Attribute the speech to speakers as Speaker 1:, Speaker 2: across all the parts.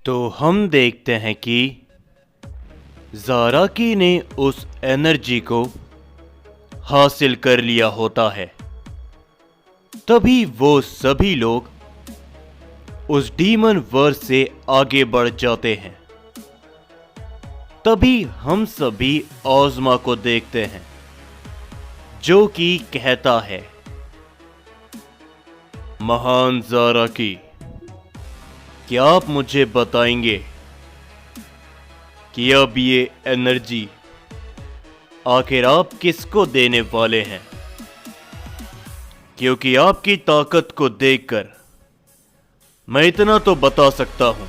Speaker 1: तो हम देखते हैं कि ज़ाराकी ने उस एनर्जी को हासिल कर लिया होता है। तभी वो सभी लोग उस डीमन वर्स से आगे बढ़ जाते हैं। तभी हम सभी ओज़मा को देखते हैं जो कि कहता है, महान ज़ाराकी, क्या आप मुझे बताएंगे कि अब ये एनर्जी आखिर आप किसको देने वाले हैं? क्योंकि आपकी ताकत को देखकर मैं इतना तो बता सकता हूं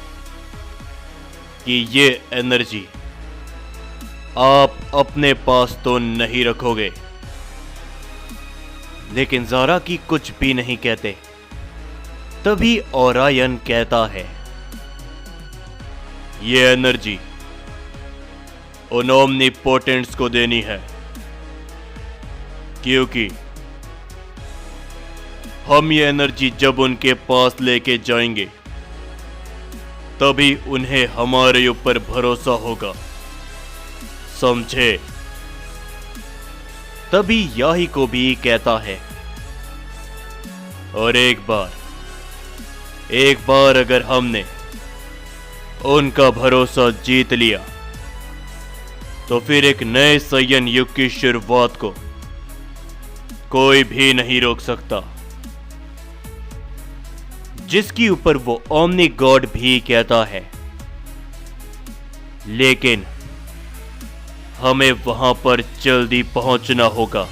Speaker 1: कि ये एनर्जी आप अपने पास तो नहीं रखोगे। लेकिन ज़ाराकी कुछ भी नहीं कहते। तभी ओरायन कहता है, ये एनर्जी उन ओमनीपोटेंट्स को देनी है, क्योंकि हम ये एनर्जी जब उनके पास लेके जाएंगे तभी उन्हें हमारे ऊपर भरोसा होगा, समझे? तभी याही को भी कहता है, और एक बार अगर हमने उनका भरोसा जीत लिया तो फिर एक नए सय्यन युग की शुरुआत को कोई भी नहीं रोक सकता। जिसके ऊपर वो ओमनी गॉड भी कहता है। लेकिन हमें वहां पर जल्दी पहुंचना होगा,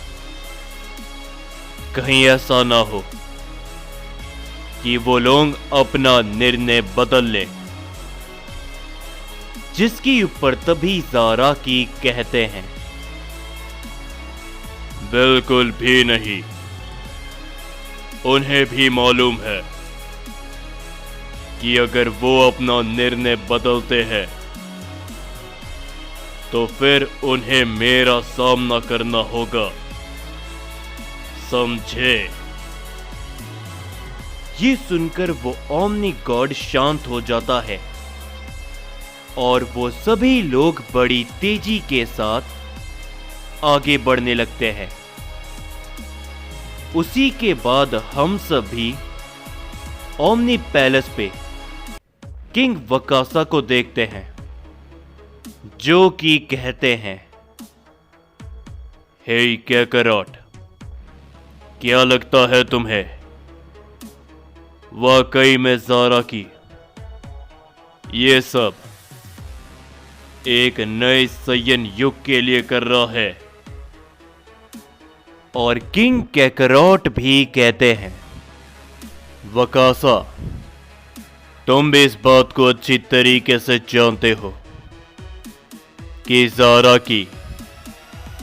Speaker 1: कहीं ऐसा ना हो कि वो लोग अपना निर्णय बदल लें। जिसके ऊपर तभी ज़ाराकी कहते हैं, बिल्कुल भी नहीं। उन्हें भी मालूम है कि अगर वो अपना निर्णय बदलते हैं तो फिर उन्हें मेरा सामना करना होगा, समझे? ये सुनकर वो ओमनी गॉड शांत हो जाता है और वो सभी लोग बड़ी तेजी के साथ आगे बढ़ने लगते हैं। उसी के बाद हम सभी ओमनी पैलेस पे किंग वकासा को देखते हैं जो कि कहते हैं, हे कैकरॉट, क्या लगता है तुम्हें वाकई में ज़ाराकी ये सब एक नए सय्यन युग के लिए कर रहा है? और किंग कैकरॉट भी कहते हैं, वकासा, तुम भी इस बात को अच्छी तरीके से जानते हो कि ज़ाराकी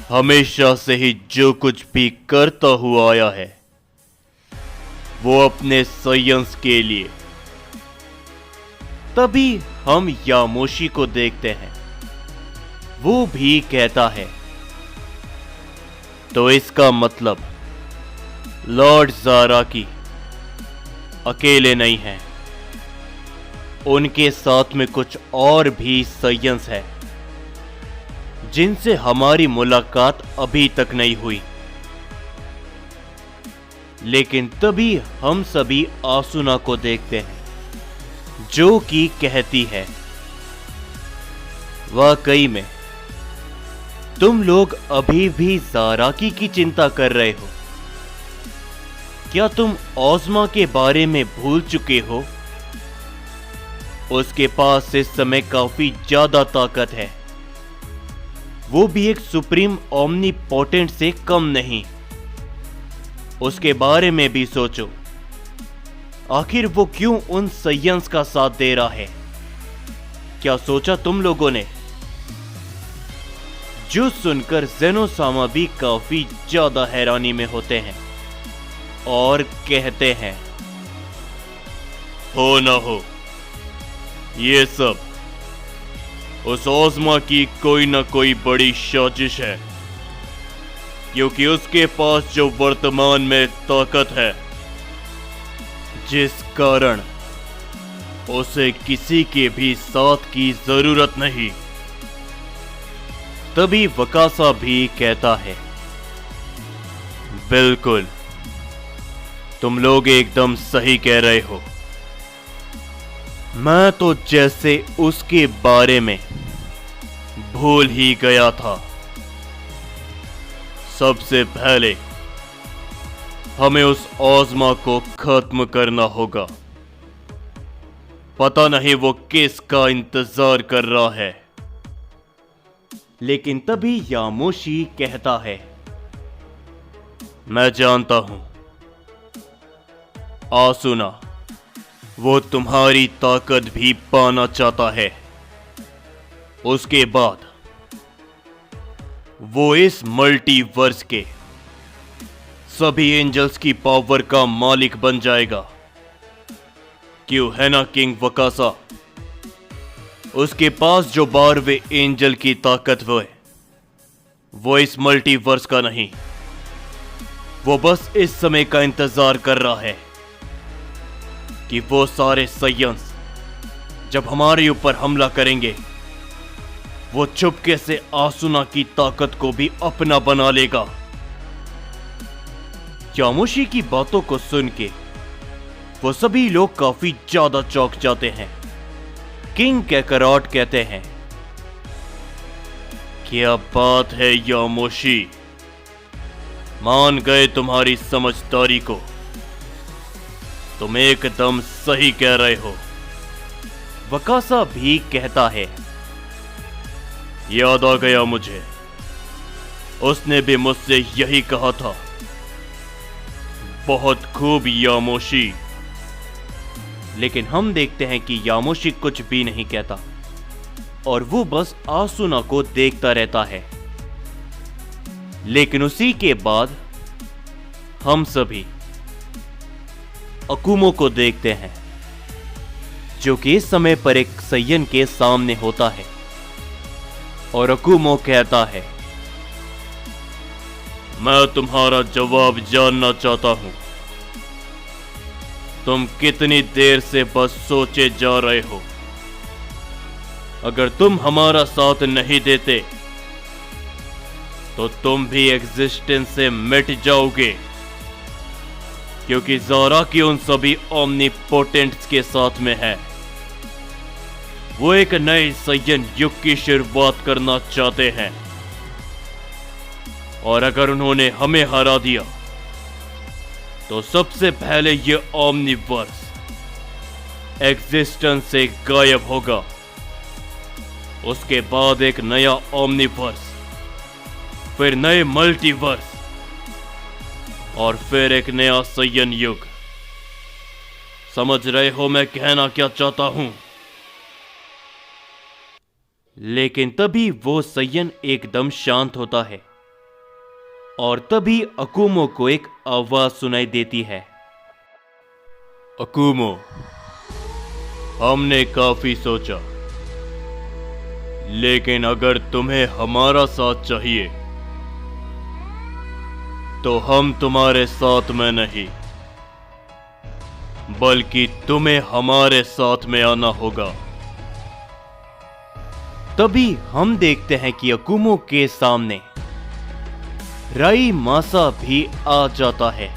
Speaker 1: हमेशा से ही जो कुछ भी करता हुआ आया है वो अपने सयंस के लिए। तभी हम यामोशी को देखते हैं, वो भी कहता है, तो इसका मतलब लॉर्ड ज़ाराकी अकेले नहीं हैं, उनके साथ में कुछ और भी सयंस है जिनसे हमारी मुलाकात अभी तक नहीं हुई। लेकिन तभी हम सभी आसुना को देखते हैं जो कि कहती है, वाकई में तुम लोग अभी भी ज़ाराकी की चिंता कर रहे हो? क्या तुम ओज़मा के बारे में भूल चुके हो? उसके पास इस समय काफी ज्यादा ताकत है, वो भी एक सुप्रीम ओमनीपोटेंट से कम नहीं। उसके बारे में भी सोचो, आखिर वो क्यों उन सयंस का साथ दे रहा है? क्या सोचा तुम लोगों ने? जो सुनकर ज़ेनोसामा भी काफी ज्यादा हैरानी में होते हैं और कहते हैं, हो ना हो, ये सब उस ओज़मा की कोई ना कोई बड़ी साजिश है, क्योंकि उसके पास जो वर्तमान में ताकत है, जिस कारण उसे किसी के भी साथ की जरूरत नहीं। तभी वकासा भी कहता है, बिल्कुल, तुम लोग एकदम सही कह रहे हो। मैं तो जैसे उसके बारे में भूल ही गया था। सबसे पहले हमें उस ओज़मा को खत्म करना होगा। पता नहीं वो किसका इंतजार कर रहा है। लेकिन तभी यामोशी कहता है, मैं जानता हूं, आसुना, वो तुम्हारी ताकत भी पाना चाहता है। उसके बाद वो इस मल्टीवर्स के सभी एंजल्स की पावर का मालिक बन जाएगा। क्यों है ना किंग वकासा? उसके पास जो 12वें एंजल की ताकत वो इस मल्टीवर्स का नहीं। वो बस इस समय का इंतजार कर रहा है कि वो सारे साइयंस जब हमारे ऊपर हमला करेंगे, वो चुपके से आसुना की ताकत को भी अपना बना लेगा। यामोशी की बातों को सुन के वो सभी लोग काफी ज्यादा चौंक जाते हैं। किंग कैकरॉट कहते हैं, क्या बात है यामोशी, मान गए तुम्हारी समझदारी को। तुम एकदम सही कह रहे हो। वकासा भी कहता है, याद आ गया मुझे, उसने भी मुझसे यही कहा था। बहुत खूब यामोशी। लेकिन हम देखते हैं कि यामोशी कुछ भी नहीं कहता और वो बस आसुना को देखता रहता है। लेकिन उसी के बाद हम सभी अकुमो को देखते हैं, जो कि इस समय पर एक सैयन के सामने होता है। और अकुमो कहता है, मैं तुम्हारा जवाब जानना चाहता हूं। तुम कितनी देर से बस सोचे जा रहे हो? अगर तुम हमारा साथ नहीं देते तो तुम भी एग्जिस्टेंस से मिट जाओगे, क्योंकि ज़ाराकी उन सभी ओमनीपोटेंट्स के साथ में है। वो एक नए सैयन युग की शुरुआत करना चाहते हैं, और अगर उन्होंने हमें हरा दिया तो सबसे पहले ये ओमनीवर्स एग्जिस्टेंस से गायब होगा। उसके बाद एक नया ओमनीवर्स, फिर नए मल्टीवर्स, और फिर एक नया सैयन युग। समझ रहे हो मैं कहना क्या चाहता हूं? लेकिन तभी वो सैयन एकदम शांत होता है और तभी अकुमो को एक आवाज सुनाई देती है। अकुमो, हमने काफी सोचा, लेकिन अगर तुम्हें हमारा साथ चाहिए तो हम तुम्हारे साथ में नहीं, बल्कि तुम्हें हमारे साथ में आना होगा। तभी हम देखते हैं कि अकुमो के सामने राईमासा भी आ जाता है,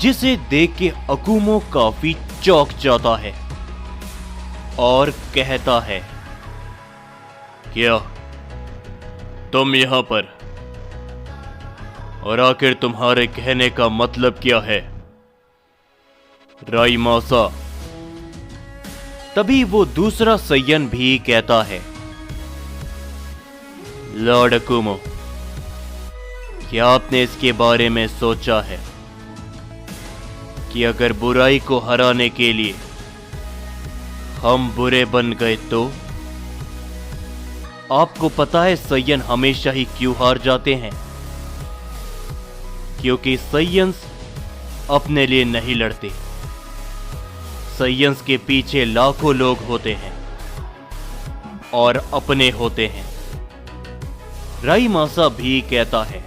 Speaker 1: जिसे देख के अकुमो काफी चौंक जाता है और कहता है, क्या तुम यहां पर? और आखिर तुम्हारे कहने का मतलब क्या है, राईमासा? तभी वो दूसरा सैयन भी कहता है, लॉर्ड अकुमो, क्या आपने इसके बारे में सोचा है कि अगर बुराई को हराने के लिए हम बुरे बन गए तो? आपको पता है सैयन हमेशा ही क्यों हार जाते हैं? क्योंकि सैयंस अपने लिए नहीं लड़ते। सैयंस के पीछे लाखों लोग होते हैं और अपने होते हैं। राईमासा भी कहता है,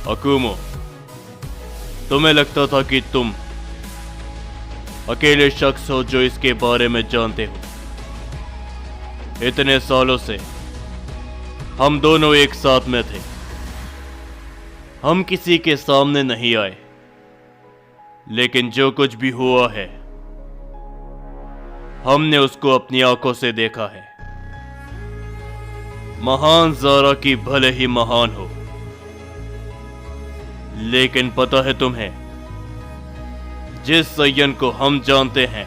Speaker 1: अकुमो, तुम्हें लगता था कि तुम अकेले शख्स हो जो इसके बारे में जानते हो। इतने सालों से हम दोनों एक साथ में थे। हम किसी के सामने नहीं आए, लेकिन जो कुछ भी हुआ है हमने उसको अपनी आंखों से देखा है। महान ज़ारा की भले ही महान हो, लेकिन पता है तुम्हें, जिस सय्यन को हम जानते हैं,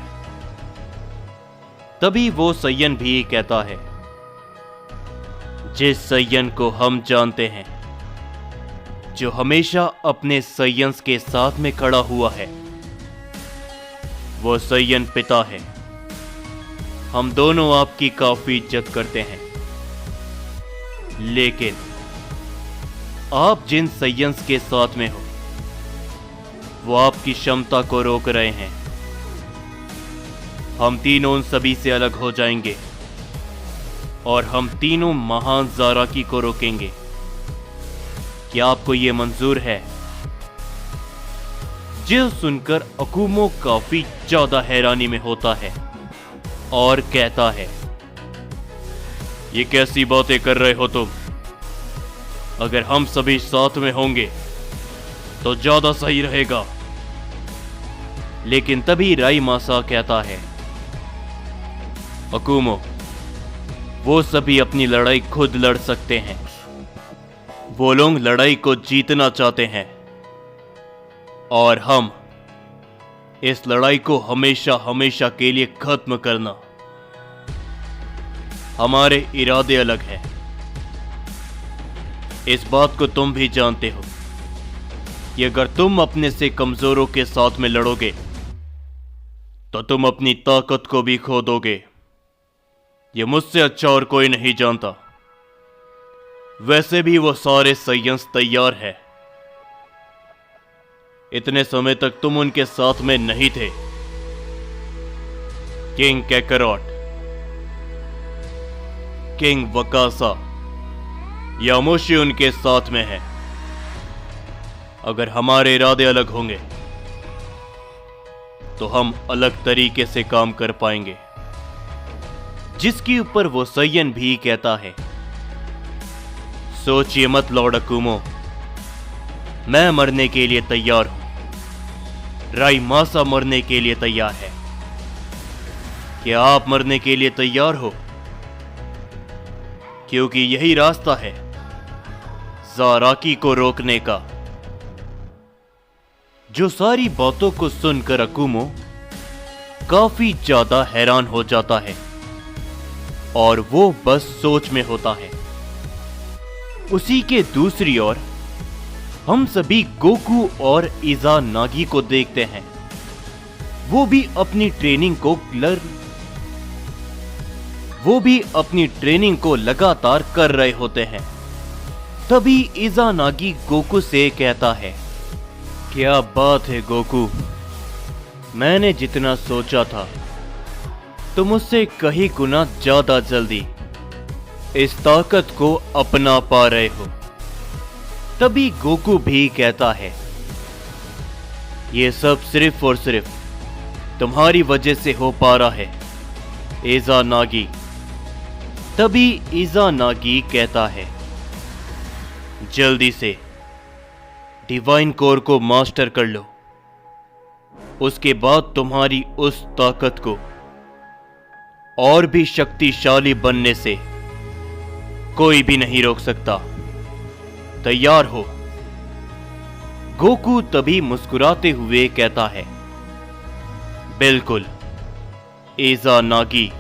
Speaker 1: तभी वो सय्यन भी कहता है। जिस सय्यन को हम जानते हैं, जो हमेशा अपने सय्यंस के साथ में खड़ा हुआ है, वो सय्यन पिता है। हम दोनों आपकी काफी इज्जत करते हैं, लेकिन आप जिन सय्यंस के साथ में हो, वो आपकी क्षमता को रोक रहे हैं। हम तीनों उन सभी से अलग हो जाएंगे और हम तीनों महान ज़ाराकी को रोकेंगे। क्या आपको यह मंजूर है? जो सुनकर अकुमो काफी ज्यादा हैरानी में होता है और कहता है, ये कैसी बातें कर रहे हो तुम? अगर हम सभी साथ में होंगे तो ज्यादा सही रहेगा। लेकिन तभी राईमासा कहता है, अकुमो, वो सभी अपनी लड़ाई खुद लड़ सकते हैं। वो लोग लड़ाई को जीतना चाहते हैं और हम इस लड़ाई को हमेशा हमेशा के लिए खत्म करना। हमारे इरादे अलग हैं। इस बात को तुम भी जानते हो कि अगर तुम अपने से कमजोरों के साथ में लड़ोगे तो तुम अपनी ताकत को भी खो दोगे। ये मुझसे अच्छा और कोई नहीं जानता। वैसे भी वो सारे सय्यंस तैयार है। इतने समय तक तुम उनके साथ में नहीं थे। किंग कैकरॉट, किंग वकासा, यामोशी उनके साथ में है। अगर हमारे इरादे अलग होंगे तो हम अलग तरीके से काम कर पाएंगे। जिसके ऊपर वो सय्यन भी कहता है, सोचिए मत लॉर्ड अकुमो, मैं मरने के लिए तैयार हूं। राईमासा मरने के लिए तैयार है। क्या आप मरने के लिए तैयार हो? क्योंकि यही रास्ता है ज़ाराकी को रोकने का। जो सारी बातों को सुनकर अकुमो काफी ज्यादा हैरान हो जाता है और वो बस सोच में होता है। उसी के दूसरी ओर हम सभी गोकू और इज़ानागी को देखते हैं। वो भी अपनी ट्रेनिंग को लगातार कर रहे होते हैं। तभी इज़ानागी गोकू से कहता है, क्या बात है गोकू, मैंने जितना सोचा था तुम उससे कहीं गुना ज्यादा जल्दी इस ताकत को अपना पा रहे हो। तभी गोकू भी कहता है, ये सब सिर्फ और सिर्फ तुम्हारी वजह से हो पा रहा है इज़ानागी। तभी इज़ानागी कहता है, जल्दी से डिवाइन कोर को मास्टर कर लो। उसके बाद तुम्हारी उस ताकत को और भी शक्तिशाली बनने से कोई भी नहीं रोक सकता। तैयार हो? गोकू तभी मुस्कुराते हुए कहता है, बिल्कुल इज़ानागी।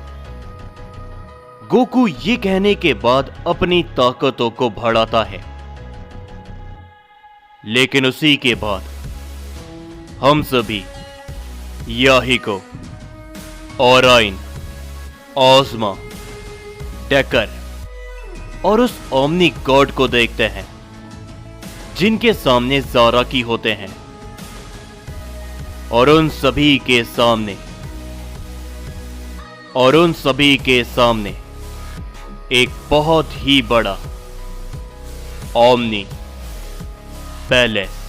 Speaker 1: गोकू ये कहने के बाद अपनी ताकतों को बढ़ाता है। लेकिन उसी के बाद हम सभी याहिको, ओराइन, ओज़मा, डेकर और उस ओमनी गॉड को देखते हैं जिनके सामने ज़ाराकी होते हैं। और उन सभी के सामने एक बहुत ही बड़ा ओमनी पैलेस।